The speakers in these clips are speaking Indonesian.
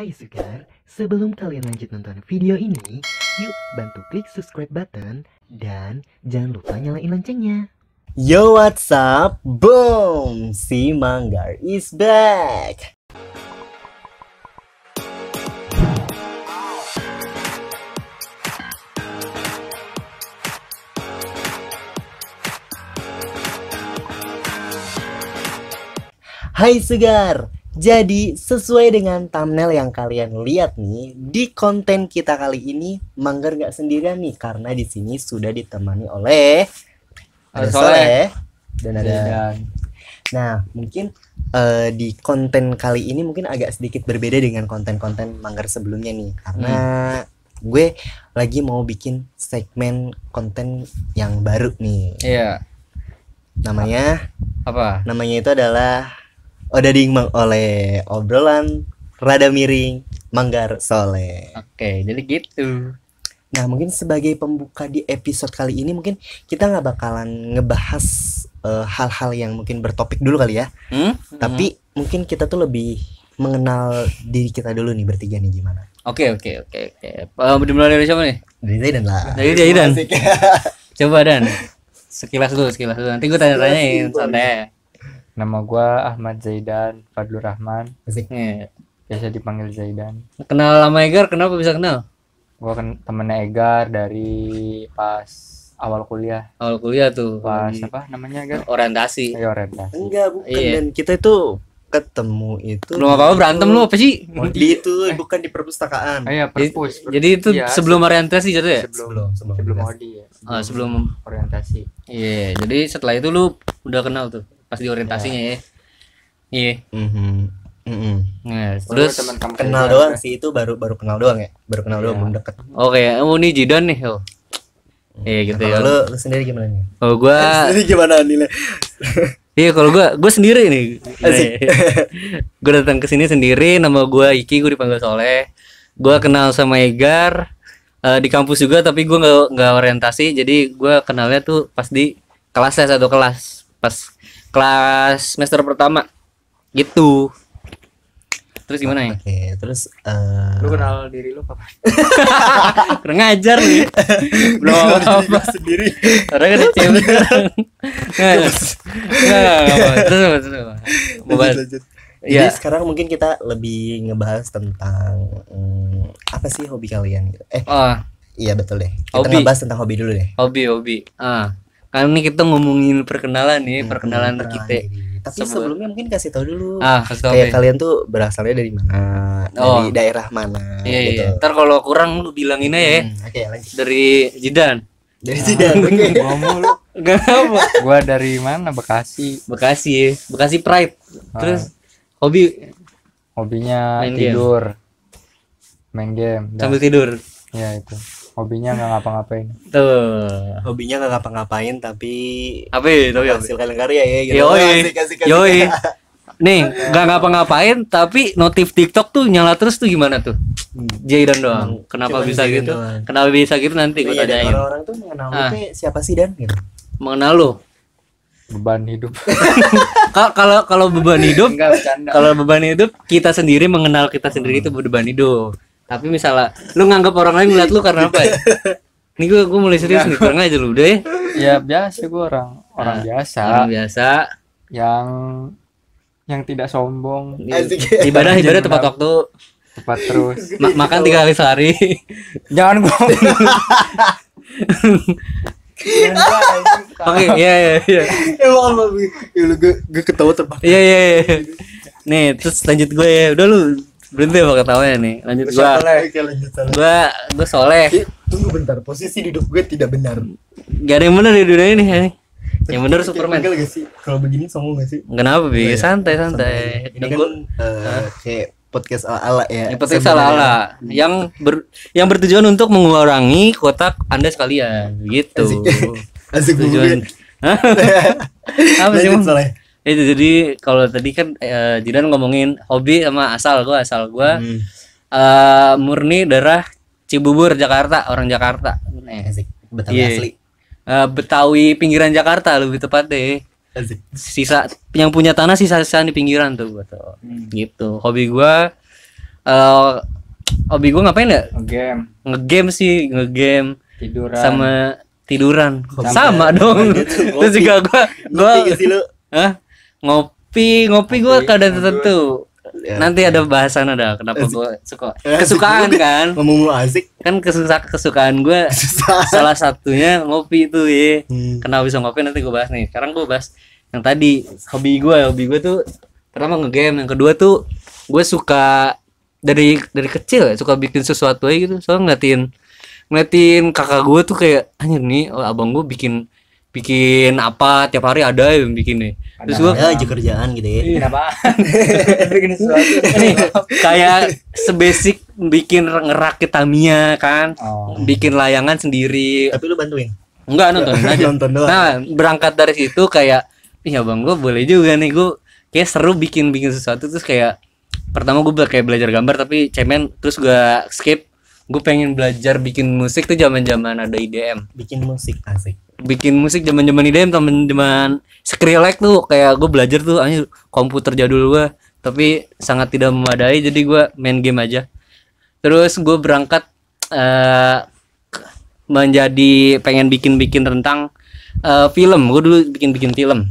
Hai Sukar, sebelum kalian lanjut nonton video ini, yuk bantu klik subscribe button dan jangan lupa nyalain loncengnya. Yo, what's up? Boom! Si Manggar is back! Hai Sugar! Jadi sesuai dengan thumbnail yang kalian lihat nih, di konten kita kali ini Manggar nggak sendirian nih, karena di sini sudah ditemani oleh ada Soleh dan ada. Nah, mungkin di konten kali ini mungkin agak sedikit berbeda dengan konten-konten Manggar sebelumnya nih, karena gue lagi mau bikin segmen konten yang baru nih. Iya. Namanya Apa? Namanya itu adalah Odading Mang oleh obrolan rada miring Manggar Soleh. Oke, jadi gitu. Nah, mungkin sebagai pembuka di episode kali ini mungkin kita nggak bakalan ngebahas hal-hal yang mungkin bertopik dulu kali ya. Tapi mungkin kita tuh lebih mengenal diri kita dulu nih bertiga nih gimana. Oke. Dimulai dari siapa nih? Dari Zaidan lah. Dari Zaidan. Coba Dan. Sekilas dulu. Nanti gue tanya-tanyain santai. Nama gua Ahmad Zaidan Fadlur Rahman, Asik. biasa dipanggil Zaidan. Kenal sama Egar, kenapa bisa kenal? Gua kan temennya Egar dari pas awal kuliah. Awal kuliah tuh. Pas apa namanya Egar? Orientasi. Ayo orientasi. Enggak, bukan. Iya. Dan kita itu ketemu itu Belum apa-apa berantem lu apa sih? di itu bukan di perpustakaan. Iya, perpus. Jadi itu Iya, sebelum orientasi jatuh ya? sebelum Odi ya. Sebelum Orientasi. Iya, jadi setelah itu lu udah kenal tuh pas di orientasinya ya. Iya. Nah, terus teman-teman Kenal Egar, doang sih, itu baru kenal doang ya. Baru kenal doang, Iya. belum deket. oke, ini Jidan nih. Iya gitu Nah, ya. kalau lu sendiri gimana nih? Kalau gua Sendiri gimana nilai? iya kalau gue sendiri nih. Gue datang ke sini sendiri, nama gue Iki, gue dipanggil Soleh. Gue kenal sama Egar di kampus juga, tapi gue nggak orientasi, jadi gue kenalnya tuh pas di kelas satu kelas, pas kelas semester pertama gitu. Terus gimana ya? Oke, terus Lu kenal diri lu kapan? Kurang ngajar nih. Belum apa sendiri. orang kan ada cewek sekarang. Nggak. Terus mau bahas. Lanjut. Jadi Iya. sekarang mungkin kita lebih ngebahas tentang apa sih hobi kalian gitu. Oh, Iya betul deh. Kita Hobi. ngebahas tentang hobi dulu deh. hobi. Kan ini kita ngomongin perkenalan nih, perkenalan Perkenalan kita. diri. Tapi sebelumnya mungkin kasih tahu dulu. Kasih tau Kayak Be. kalian tuh berasalnya dari mana? Oh. Dari daerah mana? Iya. gitu. Ntar kalau kurang lu bilangin aja ya. Oke, lanjut. Dari Jidan. Dari Zidane. Oke. Ngomong lu. Enggak apa. Gua dari mana? Bekasi. Bekasi Pride. Terus hobi Hobinya Main game. tidur. Main game. sambil tidur. Ya itu. Hobinya nggak ngapa-ngapain. Tuh. Hobinya nggak ngapa-ngapain tapi Apa ya? Tahu ya? hasilkan karya ya gitu. Yoi. Asik. Yoi. Nih, nggak ngapa-ngapain tapi notif TikTok tuh nyala terus tuh gimana tuh? Jaidan doang. Kenapa Cuman bisa Jaidan gitu? doang. Kenapa bisa gitu nanti gue Iya, dan tanyain. orang-orang tuh mengenal lu tuh siapa sih Dan gitu. Mengenal lu. Beban hidup. Kalau beban hidup, Enggak bercanda. kalau beban hidup kita sendiri mengenal kita sendiri itu beban hidup. Tapi misalnya lu nganggap orang lain ngeliat lu karena apa ya? Ini gue mulai serius nih, kurang aja lu udah ya. Ya biasa gue orang biasa Orang biasa. yang tidak sombong, Asik. Ibadah tepat waktu. tepat terus. Makan 3 kali sehari. Jangan gua. Oke, iya. Emang apa gue ketawa terbang. Iya. Nih, terus lanjut gue ya. Udah lu berhenti apa ketawanya nih. Lanjut Oke, lanjut Soleh. Gue Soleh. Tunggu bentar, posisi duduk gue tidak benar. Gak ada yang bener di dunia ini. Yang bener Superman. Pegel gak sih? Kalau begini songong gak sih? Kenapa bi? Oh, iya. Santai. Ini kan kayak podcast ala-ala ya. Yang penting salah yang bertujuan untuk mengurangi kotak Anda sekalian gitu. Asik Tujuan. Apa sih? Lanjut Mang? Soleh. Itu jadi kalau tadi kan Jidan ngomongin hobi sama asal gua murni darah Cibubur Jakarta, orang Jakarta. Asik. Betawi Iya. asli. Betawi pinggiran Jakarta lebih tepat deh. Asik. Sisa yang punya tanah sisa-sisa di pinggiran tuh gua tuh. Gitu. Hobi gua Hobi gue ngapain ya? Game, Ngegame sih, ngegame tiduran. sama tiduran. Hobi Sama ya. dong. Gitu, Terus juga gua Ngerti gak sih lu? Hah? Ngopi gua Ngopi, kadang ngobrol. tertentu. Ya, Nanti ada bahasan ada kenapa Asik. gua suka. Asik Kesukaan juga. kan? Ngomong lu asik. Kan kesukaan gua Susah. salah satunya ngopi itu ya. Hmm. Kenapa bisa ngopi nanti gua bahas nih. Sekarang gua bahas yang tadi hobi gua tuh pertama ngegame, yang kedua tuh gue suka dari kecil ya suka bikin sesuatu aja gitu. Soalnya ngeliatin kakak gue tuh kayak anjir nih, abang gue bikin apa tiap hari ada yang bikin nih. Terus gue Ya aja kerjaan gitu ya. Kenapa? Bikin sesuatu. nih kayak sebasic bikin ngerakit Tamiya kan, Oh. bikin layangan sendiri. Tapi lu bantuin. Enggak, nontonin aja. Nonton doang. Nah, berangkat dari situ kayak ih abang gue boleh juga nih, gue kayak seru bikin sesuatu. Terus kayak pertama gue kayak belajar gambar tapi cemen, terus gue skip. Gue pengen belajar bikin musik tuh zaman ada IDM. Bikin musik asik. Bikin musik zaman IDM, zaman Skrillex tuh kayak gue belajar tuh anjir komputer jadul gue, tapi sangat tidak memadai, jadi gue main game aja. Terus gue berangkat menjadi pengen bikin tentang film. Gue dulu bikin film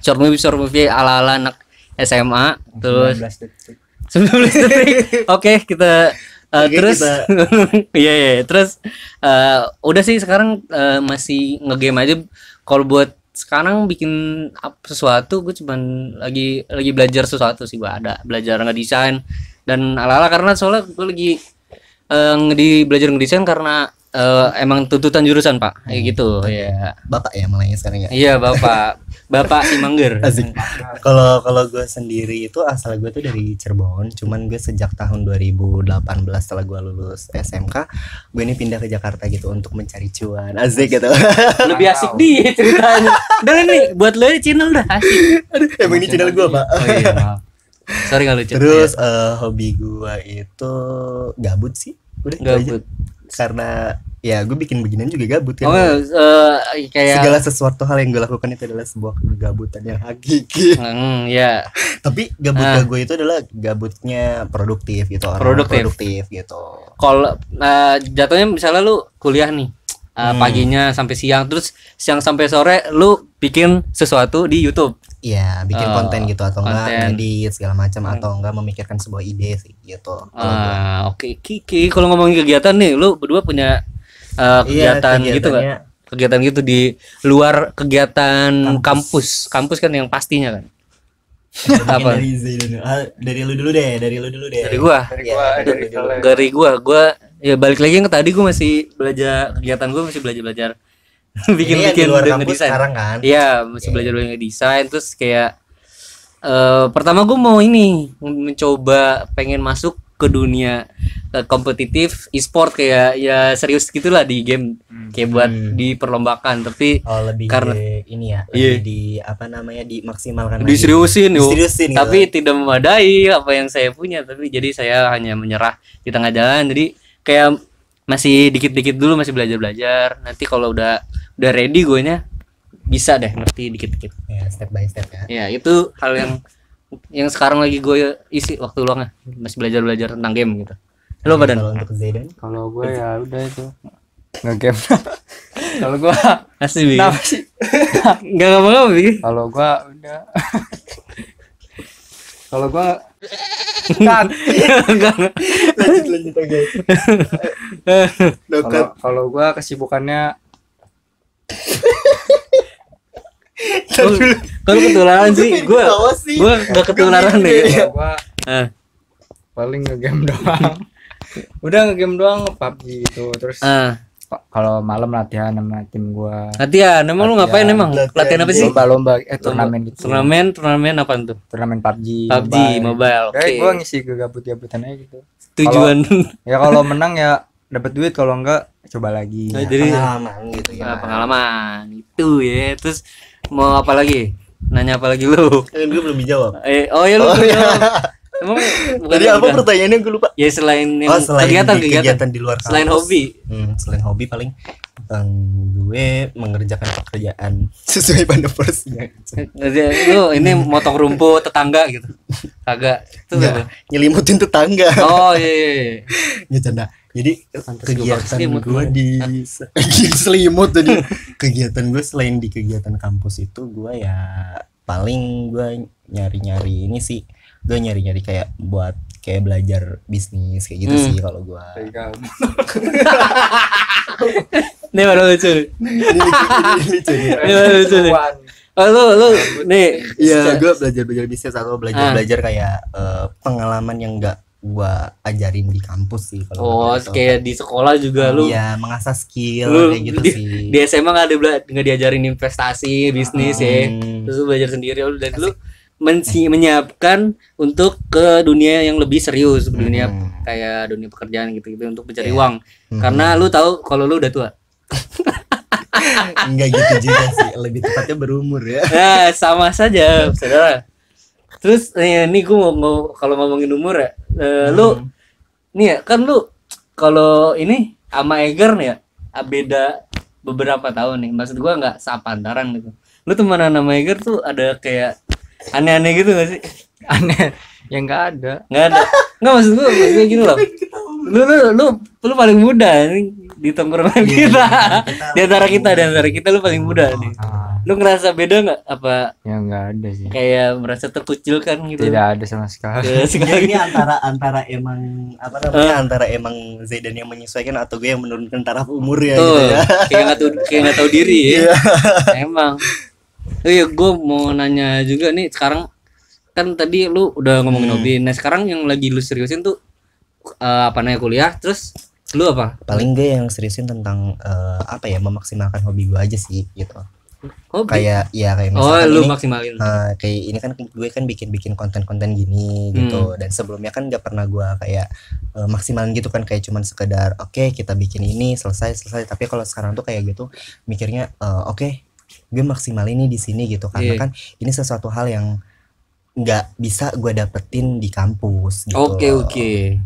short movie ala anak SMA. Terus 19 detik. 19 detik. Oke, kita Oke, terus kita- iya terus udah sih sekarang masih ngegame aja. Kalau buat sekarang bikin sesuatu gue cuman lagi belajar sesuatu sih. Gue ada belajar ngedesain dan ala karena soalnya gue lagi belajar ngedesain karena emang tuntutan jurusan Pak kayak gitu ya. Bapak ya malahnya sekarang ya. Iya Bapak Simangger. Asik. Kalau gue sendiri itu asal gue tuh dari Cirebon, cuman gue sejak tahun 2018 setelah gue lulus SMK, gue ini pindah ke Jakarta gitu untuk mencari cuan. Asik gitu. Lebih asik dia ceritanya. Udah nih buat lo ini channel udah asik. Emang ini channel gue, Pak. Oh iya maaf. Sorry kalau channel. Terus hobi gue itu gabut sih. Udah itu aja. Gabut. Karena ya gue bikin beginian juga gabut kan. Oh kayak Segala sesuatu hal yang gue lakukan itu adalah sebuah kegabutan yang hakiki. ya Tapi gabutnya gue itu adalah gabutnya produktif gitu, orang Produktif. gitu. kalau jatuhnya misalnya lu kuliah nih paginya sampai siang, terus siang sampai sore lu bikin sesuatu di YouTube. Iya, bikin Oh, konten gitu atau enggak konten. ngedit segala macam atau enggak memikirkan sebuah ide sih gitu. Kalau gua. Oke, Kiki, kalau ngomongin kegiatan nih, lu berdua punya Iya, kegiatan gitu nggak? kegiatannya- Kegiatan gitu di luar kegiatan kampus kan yang pastinya kan. Mungkin Apa? dari Zaidan. Dari lu dulu deh, dari lu dulu deh. Dari gua. Iya, dari lu dulu. Soleh. Dari gua ya balik lagi yang tadi gua masih belajar, kegiatan gua masih belajar bikin Ini yang di luar kampus ngedesain. sekarang kan. Iya, masih belajar ngedesain. Terus kayak pertama gue mau mencoba pengen masuk ke dunia kompetitif e-sport, kayak ya serius gitulah di game, kayak buat diperlombakan, tapi Oh, lebih Karena- ini ya, Iya. lebih di apa namanya dimaksimalkan lagi. diseriusin yuk. Diseriusin gitu. Tapi tidak memadai apa yang saya punya, tapi jadi saya hanya menyerah di tengah jalan. Jadi kayak masih dikit-dikit dulu, masih belajar. Nanti kalau udah ready gue nya bisa deh ngerti dikit-dikit. Ya, step by step ya. Ya itu hal yang sekarang lagi gue isi waktu luangnya, masih belajar tentang game gitu. Halo badan. Kalau untuk Zaidan, Kalau gue ya udah itu nge-game. Kalau gue Asli Bi. kenapa sih? Enggak ngomong-ngomong Bi. Kalau gue udah. Kalau gue cut. Enggak. lanjut oke. Kalau gue kesibukannya Kalau ketularan sih gue enggak ketularan deh. kalau gue Ah, paling nge-game doang. Udah nge-game doang, PUBG gitu. Terus kalau malam latihan sama tim gue. latihan. Emang lu ngapain emang? Latihan apa sih? Lomba-lomba turnamen gitu. Turnamen apa tuh? Turnamen PUBG. PUBG Mobile. Kayak Oke. gue ngisi kegabut-gabutan aja gitu. Tujuan Ya kalau menang ya dapat duit, kalau enggak coba lagi. Oh, jadi pengalaman gitu ya. pengalaman itu ya. Terus mau apa lagi? Nanya apa lagi lu? Kan gue belum dijawab. Oh ya lu. Emang Tadi apa pertanyaannya gue lupa. Ya selain yang Selain kegiatan di luar selain kampus. hobi. Selain hobi paling Gue mengerjakan pekerjaan sesuai pada porsinya. Lu ini motong rumput tetangga gitu. Kagak. Itu Nggak, apa? nyelimutin tetangga. Oh iya. Nggak canda. Jadi Pantes kegiatan gua selimut gue kemarin. di selimut tadi. Kegiatan gue selain di kegiatan kampus itu gue ya paling gue nyari-nyari ini sih. Gue nyari-nyari kayak buat kayak belajar bisnis kayak gitu sih kalau gue. Ini baru lucu. Ini lucu nih. Ini baru lucu nih. Oh, lu nih. Iya, gue belajar bisnis atau belajar kayak pengalaman yang enggak gua ajarin di kampus sih kalau Oh, gitu. kayak di sekolah juga lu. Iya, mengasah skill Lu kayak gitu sih. di SMA nggak diajarin investasi, bisnis ya. Terus lu belajar sendiri dan lu menyiapkan untuk ke dunia yang lebih serius, dunia kayak dunia pekerjaan gitu-gitu untuk mencari uang. Karena lu tahu kalau lu udah tua. Enggak gitu juga sih, lebih tepatnya berumur ya. Nah, sama saja, saudara. Terus ini gue mau kalau ngomongin umur ya, lu nih ya kan lu kalau ini sama Eger nih ya beda beberapa tahun nih. Maksud gue nggak sepantaran gitu. Lu temenan sama Eger tuh ada kayak aneh-aneh gitu gak sih? Aneh ya nggak ada. Nggak ada. Nggak maksud gue gini loh. Lu paling muda nih di tongkrongan kita. Di antara kita lu paling muda nih. Lu ngerasa beda nggak apa Ya nggak ada sih. kayak merasa terkucilkan gitu? Tidak ada sama sekali. Ya, sekali. Ini antara emang apa namanya antara emang Zaidan yang menyesuaikan atau gue yang menurunkan taraf umur ya Tuh, gitu ya. kayak nggak tahu diri ya. Emang. Oh iya, gue mau nanya juga nih sekarang kan tadi lu udah ngomongin hobi. Nah sekarang yang lagi lu seriusin tuh apa namanya kuliah? Terus lu apa? Paling gue yang seriusin tentang apa ya memaksimalkan hobi gue aja sih gitu. Hobi. Kayak Oh, misalkan lu ini maksimalin. kayak ini kan gue kan bikin konten-konten gini gitu dan sebelumnya kan gak pernah gue kayak maksimalin gitu kan kayak cuman sekedar oke, kita bikin ini selesai tapi kalau sekarang tuh kayak gitu mikirnya oke, gue maksimalin ini di sini gitu karena kan ini sesuatu hal yang nggak bisa gue dapetin di kampus gitu. Oke.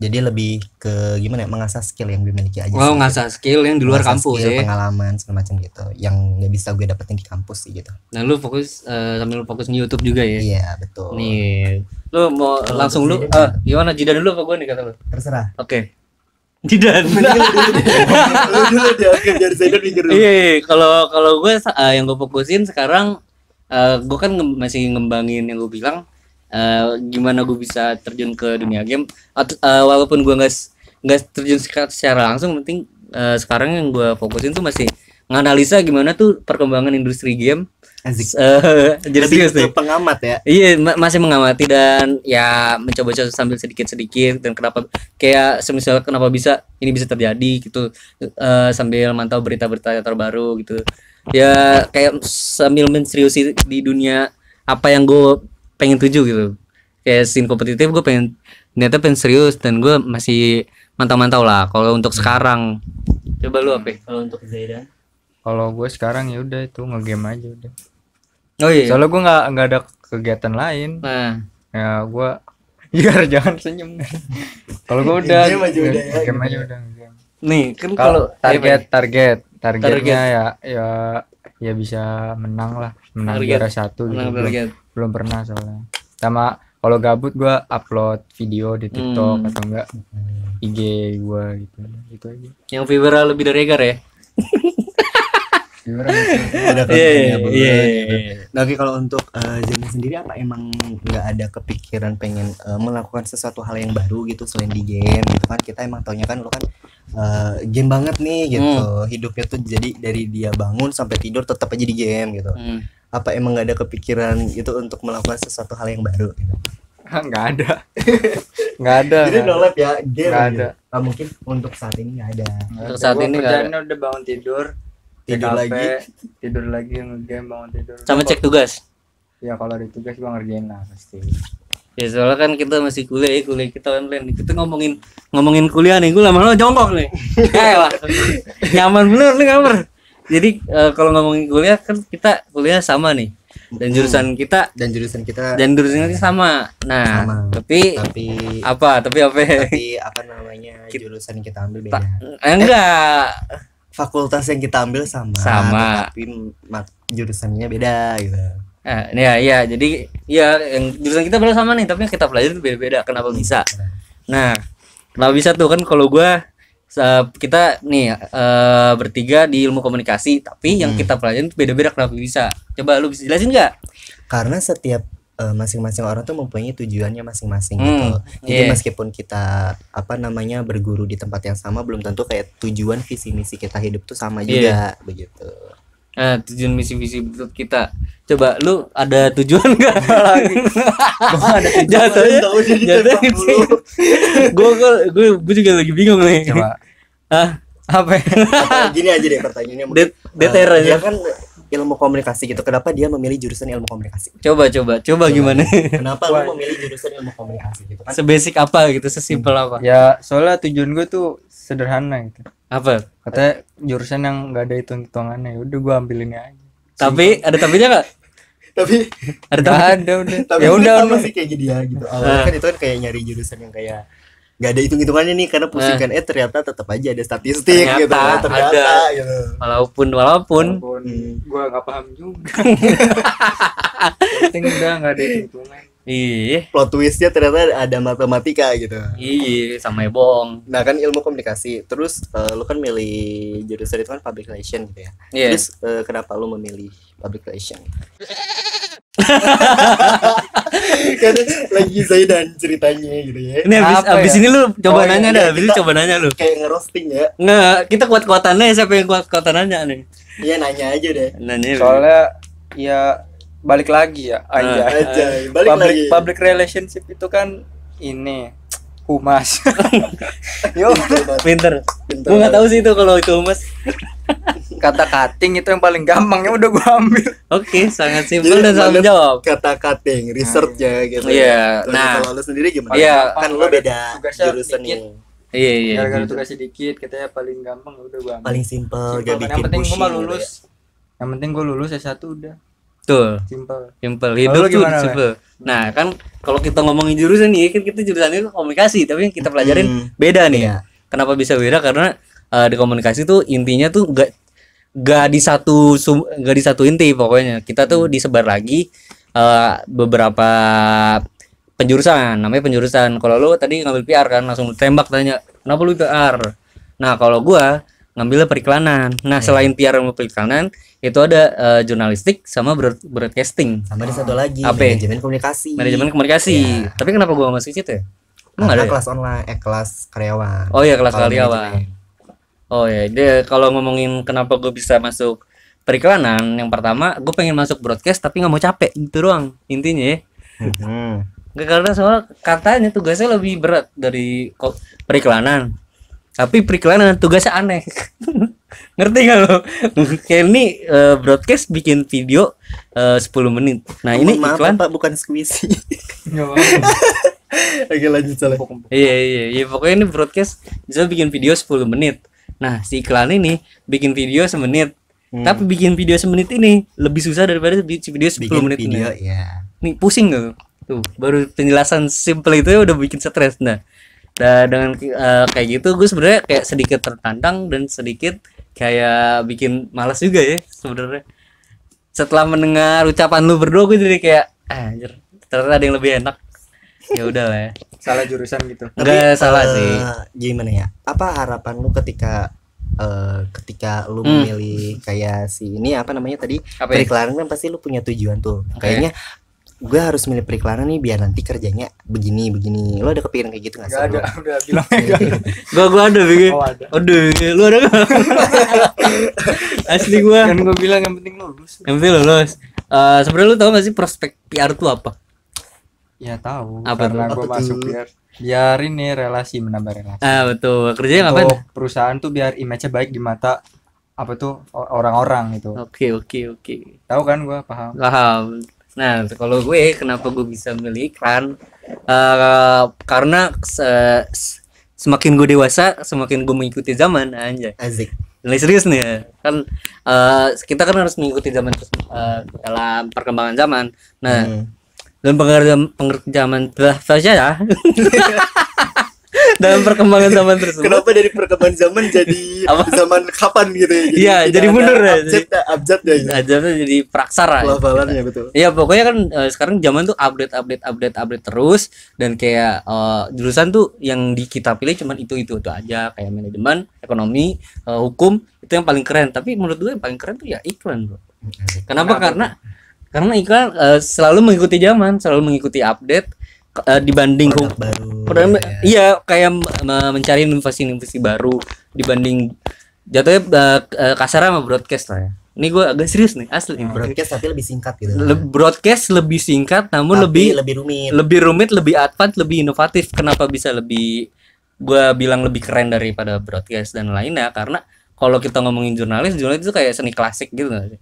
Jadi lebih ke gimana ya mengasah skill yang gue miliki aja Oh, sih. ngasah skill yang di luar Mengasah kampus skill, ya. pengalaman segala macam gitu yang nggak bisa gue dapetin di kampus sih gitu. Nah, lu fokus sambil lu fokus di YouTube juga ya. Iya betul. Nih, lu mau Kalau langsung lu Zidan gimana Jidan dulu apa gua nih kata lu? Terserah. Oke. Jidan. Lu dulu deh, oke biar saya mikir dulu. Iya, kalau gue yang gue fokusin sekarang gue kan masih ngembangin yang gue bilang gimana gue bisa terjun ke dunia game walaupun gue nggak terjun secara langsung, penting sekarang yang gue fokusin tuh masih nganalisa gimana tuh perkembangan industri game. Asik. Jadi Lebih serius ke nih. pengamat ya. Iya, masih mengamati dan ya mencoba sambil sedikit-sedikit dan kenapa kayak semisal kenapa ini bisa terjadi gitu, sambil mantau berita-berita terbaru gitu. Ya kayak sambil menseriusi di dunia apa yang gue pengen tuju gitu. Kayak scene kompetitif gue ternyata pengen serius dan gue masih mantau-mantau lah. Kalau untuk sekarang, coba lu apa? Kalau untuk Zaidan? Kalau gue sekarang ya udah itu ngegame aja udah. Oh iya. Soalnya gue nggak ada kegiatan lain. Nah, Ya gue biar jangan senyum. Kalau gue udah Game aja udah ya. game aja udah game. nih kan Kalau kalau targetnya ya bisa menang lah, menang Target. juara satu gitu. Belum pernah soalnya. Sama kalau gabut gue upload video di TikTok atau enggak IG gue gitu aja. yang viral lebih dari Egar ya? Ada kontennya boleh gitu. Nah, oke, kalau untuk Zaidan sendiri apa emang nggak ada kepikiran pengen melakukan sesuatu hal yang baru gitu selain di game gitu kan? Kita emang taunya kan lo kan game banget nih gitu. Hidupnya tuh jadi dari dia bangun sampai tidur tetap aja di game gitu. Apa emang nggak ada kepikiran gitu untuk melakukan sesuatu hal yang baru gitu? Nggak ada. Nggak ada. Jadi no lab ya game Nggak gitu. ada. Mungkin untuk saat ini nggak ada. Untuk saat ini nggak kerjaannya udah bangun tidur Tidur cek HP, lagi. tidur lagi ngegame bangun tidur Sama cek tugas. ya. Kalau ada tugas gua ngerjain lah pasti. Ya soalnya kan kita masih kuliah kita online. Kita ngomongin kuliah nih, gue lama-lama jongkok nih. Ya lah. Nyaman bener nih kamar. Jadi kalau ngomongin kuliah kan kita kuliah sama nih. Dan jurusan kita sama. Nah, Sama. tapi apa? Tapi tapi apa namanya jurusan yang kita ambil beda. enggak. fakultas yang kita ambil sama, Sama. tapi jurusannya beda gitu. Ya, jadi ya yang jurusan kita bersama nih, tapi yang kita pelajari itu beda-beda. Kenapa bisa? Nah, kenapa bisa tuh kan kalau gua kita nih bertiga di ilmu komunikasi, tapi yang kita pelajari itu beda-beda. Kenapa bisa? Coba lu bisa jelasin nggak? Karena setiap masing-masing orang tuh mempunyai tujuannya masing-masing gitu. Jadi meskipun kita berguru di tempat yang sama, belum tentu kayak tujuan visi misi kita hidup tuh sama juga begitu. Tujuan misi visi kita. Coba lu ada tujuan nggak? Ada jatuhnya. Gue juga lagi bingung nih. Coba. Apa? Atau gini aja deh pertanyaannya. DTR aja. Dia kan ilmu komunikasi gitu. Kenapa dia memilih jurusan ilmu komunikasi? Coba gimana? Kenapa lu memilih jurusan ilmu komunikasi gitu kan? Sebasic apa gitu, sesimpel apa? Ya soalnya tujuan gue tuh sederhana gitu. Apa? Katanya jurusan yang nggak ada hitung-hitungannya, udah gue ambil ini aja. Tapi ada tapinya nggak? Tapi Ada Nggak tapi? ada udah. tapi Ya udah sama sih kayak gini ya gitu. Awalnya kan itu kan kayak nyari jurusan yang kayak nggak ada hitung-hitungannya nih, karena pusing kan ternyata tetap aja ada statistik gitu. Ternyata ada. Gitu. Walaupun gue nggak paham juga. Penting udah nggak ada hitung-hitungan. iya Plot twistnya ternyata ada matematika gitu. sama bohong. Nah kan ilmu komunikasi, terus lu kan milih jurusan itu kan public relation gitu ya. Iya. Terus kenapa lu memilih public relation? Kan lagi Zaidan ceritanya gitu ya. Ini Apa abis ya? ini lu coba nanya iya, dah, abis ini kita coba nanya lu. Kayak ngerosting ya. Nggak, kita kuat-kuatannya siapa yang kuat-kuatan nanya nih? Iya nanya aja deh. Nanya. Soalnya ya balik lagi ya aja. Balik lagi. Public relationship itu kan ini humas. Yo, Pinter. Gua nggak tahu sih itu kalau itu Mas. kata cutting itu yang paling gampang, ya udah gua ambil. Oke, sangat Jadi, simpel dan sangat menurut menjawab. kata cutting, researchnya gitu. Iya, Terus nah. kalau lu sendiri gimana? Iya. Kan lu beda Tugasnya jurusan dikit. nih. Iya. Gara-gara gitu. tugas sedikit katanya paling gampang, ya udah gua ambil. Paling simple, Simple gak kan. bikin Yang penting gua pusing mah gitu lulus. ya. Yang penting gua lulus S1 udah. Tuh, Simple. simpel. Hidup Lalu tuh gimana, simpel. Nah, kan kalau kita ngomongin jurusan nih, kan kita jurusannya komunikasi, tapi yang kita pelajarin beda nih. Iya. Kenapa bisa beda? Karena di komunikasi tuh intinya tuh gak di satu inti pokoknya. Kita tuh disebar lagi beberapa penjurusan, namanya penjurusan. Kalau lu tadi ngambil PR kan langsung lu tembak tanya, "Kenapa lu PR?" Nah, kalau gua ngambilnya periklanan. Nah, selain PR sama periklanan, itu ada jurnalistik sama broadcasting. Sama ada satu lagi, Apa? manajemen komunikasi. Manajemen komunikasi. Tapi kenapa gua masuk situ ya? Emang Karena ada ya? kelas online, kelas karyawan. Oh iya, kelas Kalau karyawan. manajemen. Oh ya, dia kalau ngomongin kenapa gue bisa masuk periklanan, yang pertama gue pengen masuk broadcast tapi nggak mau capek gitu doang intinya ya. Nggak, karena soal katanya tugasnya lebih berat dari periklanan, tapi periklanan tugasnya aneh. Ngerti nggak lo? Kayak ini broadcast bikin video 10 menit. Nah ini Maaf, iklan. Pak, bukan squishy. Enggak apa-apa. Oke, lanjut salah. Iya, pokoknya ini broadcast bisa bikin video 10 menit. Nah, si iklan ini bikin video semenit. Tapi bikin video semenit ini lebih susah daripada video 10 Bikin menit video ini. ya. Nih pusing gak? Tuh, baru penjelasan simple itu ya udah bikin stres. Nah, dengan kayak gitu gue sebenarnya kayak sedikit tertantang dan sedikit kayak bikin malas juga ya sebenarnya. Setelah mendengar ucapan lu berdua gue jadi kayak anjir, ternyata ada yang lebih enak. Ya udah lah ya. Salah jurusan gitu. Enggak salah sih. Gimana ya? Apa harapan lu ketika lu memilih kayak si ini apa namanya tadi? Apa ya? Periklanan kan pasti lu punya tujuan tuh. Kayaknya gue harus milih periklanan nih biar nanti kerjanya begini. Lo ada kepikiran kayak gitu nggak sih? Enggak ada, udah bilang enggak ada. Gua ada bikin. Oh, ada. Aduh, lu ada gak? Asli gua. Kan gua bilang yang penting lulus. Yang penting lulus. Sebenarnya lu tahu gak sih prospek PR itu apa? Ya tahu, Apa karena tuh? gua Apa masuk tuh? biar ini relasi, menambah relasi. Betul. Kerjanya ngapain? Untuk perusahaan tuh biar image-nya baik di mata apa tuh orang-orang gitu. Oke. Tahu kan gua paham. Paham. Nah, kalau gue kenapa gue bisa milih iklan? Karena semakin gue dewasa, semakin gue mengikuti zaman anjay. Asik. Nilai serius nih ya. Kan kita kan harus mengikuti zaman dalam perkembangan zaman. Nah, dalam pengerjaan saja dalam perkembangan zaman tersebut. Kenapa dari perkembangan zaman jadi Apa? zaman kapan gitu ya? Iya, tidak jadi ada mundur ya. Abjad ya. Gitu. Ajarnya jadi praksara. Pelafalannya betul. Iya pokoknya kan sekarang zaman tuh update terus, dan kayak jurusan tuh yang di kita pilih cuman itu aja, kayak manajemen, ekonomi, hukum, itu yang paling keren. Tapi menurut gue yang paling keren tuh ya iklan, bro. Kenapa? Karena iklan selalu mengikuti zaman, selalu mengikuti update dibanding Produk baru. Iya, kayak mencari inovasi baru dibanding jatuhnya kasar sama broadcast lah ya. Ini gue agak serius nih, asli nih. Broadcast tapi lebih singkat gitu. Broadcast lebih singkat, namun Tapi lebih lebih rumit. lebih advance, lebih inovatif. Kenapa bisa lebih, gue bilang lebih keren daripada broadcast dan lainnya? Karena kalau kita ngomongin jurnalis itu kayak seni klasik gitu nggak sih?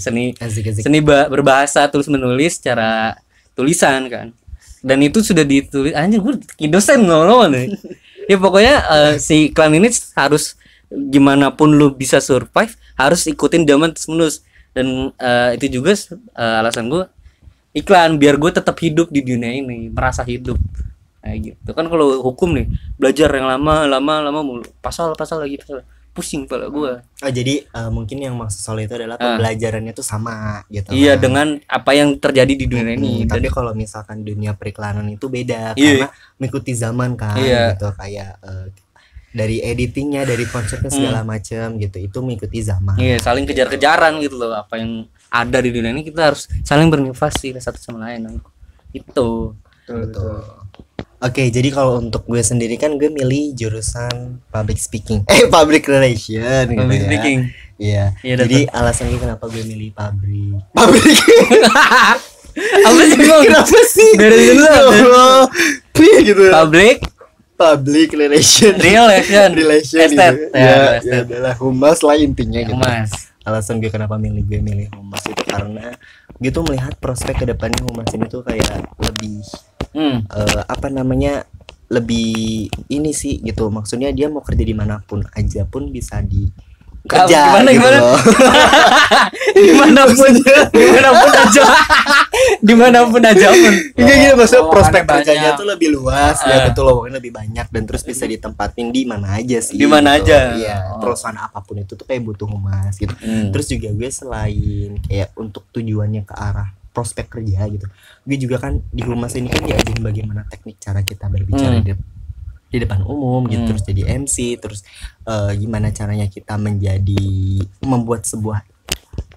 Seni Asik. berbahasa, terus menulis secara tulisan kan. Dan itu sudah ditulis, anjir gue dosen ngomong nih. Ya pokoknya si iklan ini harus gimana pun lu bisa survive, harus ikutin zaman terus menerus. Dan itu juga alasan gue iklan, biar gue tetap hidup di dunia ini, merasa hidup. Kayak gitu kan. Kalau hukum nih, belajar yang lama mulu, pasal lagi, pusing kepala gue. Jadi mungkin yang maksud soal itu adalah pembelajarannya tuh sama gitu. Iya, kan. dengan apa yang terjadi di dunia ini. Tapi kalau misalkan dunia periklanan itu beda, Iya. karena mengikuti zaman kan Iya. gitu, kayak dari editingnya, dari konsepnya segala macam gitu, itu mengikuti zaman. Iya, saling kejar-kejaran gitu loh. Apa yang ada di dunia ini kita harus saling berinovasi satu sama lain. Itu. Betul. Oke, jadi kalau untuk gue sendiri kan gue milih jurusan public speaking, public relation gitu Public ya. speaking. Iya. Iya, Jadi alasan gue kenapa gue milih public. Apa sih bang? Kenapa sih? Beresin dulu. Gitu. Public relation. Relation. Estate. Gitu. Ya, Ya adalah humas lah intinya gitu. Mas. Alasan gue kenapa milih humas itu karena gue tuh melihat prospek kedepannya humas ini tuh kayak lebih lebih ini sih gitu. Maksudnya dia mau kerja dimanapun aja pun bisa di kerja Gimana? dimanapun aja pun. Iya maksudnya prospek Banyak. kerjanya tuh lebih luas ya, betul, lowongan lebih banyak dan terus bisa ditempatin di mana aja sih. Di mana gitu. aja. Iya, perusahaan apapun itu tuh kayak butuh humas gitu. Terus juga gue selain kayak untuk tujuannya ke arah prospek kerja gitu, gue juga kan di humas ini kan diajarin bagaimana teknik cara kita berbicara di depan umum gitu, terus jadi MC, terus gimana caranya kita membuat sebuah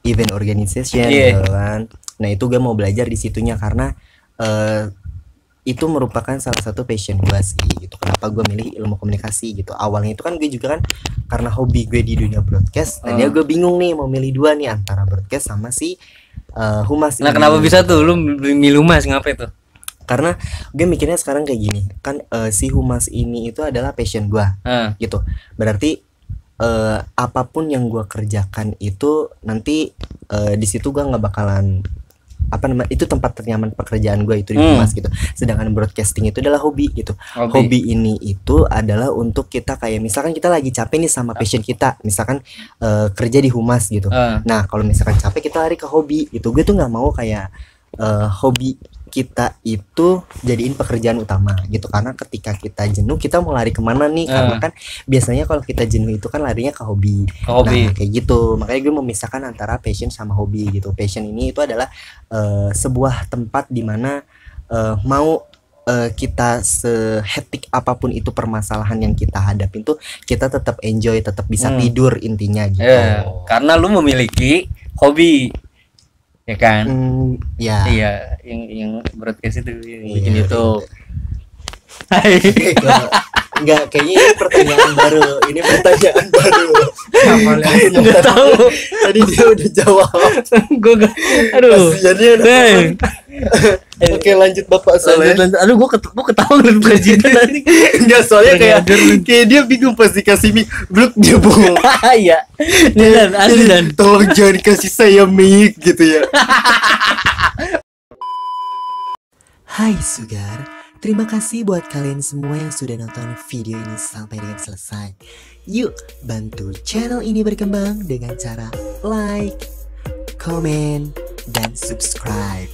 event organization gitu kan. Nah itu gue mau belajar di situnya karena itu merupakan salah satu passion gue sih gitu. Kenapa gue milih ilmu komunikasi gitu. Awalnya itu kan gue juga kan karena hobi gue di dunia broadcast, dan gue bingung nih mau milih dua nih antara broadcast sama si humas. Nah, kenapa bisa tuh lu milih humas, ngapain tuh? Karena gue mikirnya sekarang kayak gini kan, si humas ini itu adalah passion gue gitu. Berarti apapun yang gue kerjakan itu nanti di situ gue nggak bakalan itu tempat ternyaman pekerjaan gue itu di humas gitu. Sedangkan broadcasting itu adalah hobi gitu. Hobi ini itu adalah untuk kita kayak misalkan kita lagi capek nih sama passion kita, misalkan kerja di humas gitu. Nah kalau misalkan capek kita lari ke hobi gitu. Gue tuh nggak mau kayak hobi kita itu jadiin pekerjaan utama gitu, karena ketika kita jenuh kita mau lari kemana nih? Karena kan biasanya kalau kita jenuh itu kan larinya ke hobi. Nah kayak gitu, makanya gue memisahkan antara passion sama hobi gitu. Passion ini itu adalah sebuah tempat dimana mau kita sehektik apapun itu permasalahan yang kita hadapin tuh kita tetap enjoy, tetap bisa tidur intinya gitu. Karena lu memiliki hobi. Ya kan? Iya, yang broadcast itu yang bikin YouTube. Enggak, kayaknya ini pertanyaan baru. Enggak tahu. Tadi dia udah jawab. Gue aduh. Oke, lanjut Bapak soalnya. Aduh, gue ketawa ngeliat president tadi. Enggak, soalnya kayak dia bingung pas dikasih mic, bluk dia bohong. Iya. Dan tolong jangan kasih saya mic gitu ya. Hai Sugar, terima kasih buat kalian semua yang sudah nonton video ini sampai dengan selesai. Yuk, bantu channel ini berkembang dengan cara like, comment, dan subscribe.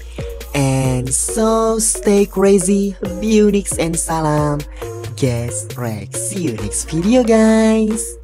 And so stay crazy, beautics, and salam Podcast Rex. See you next video guys.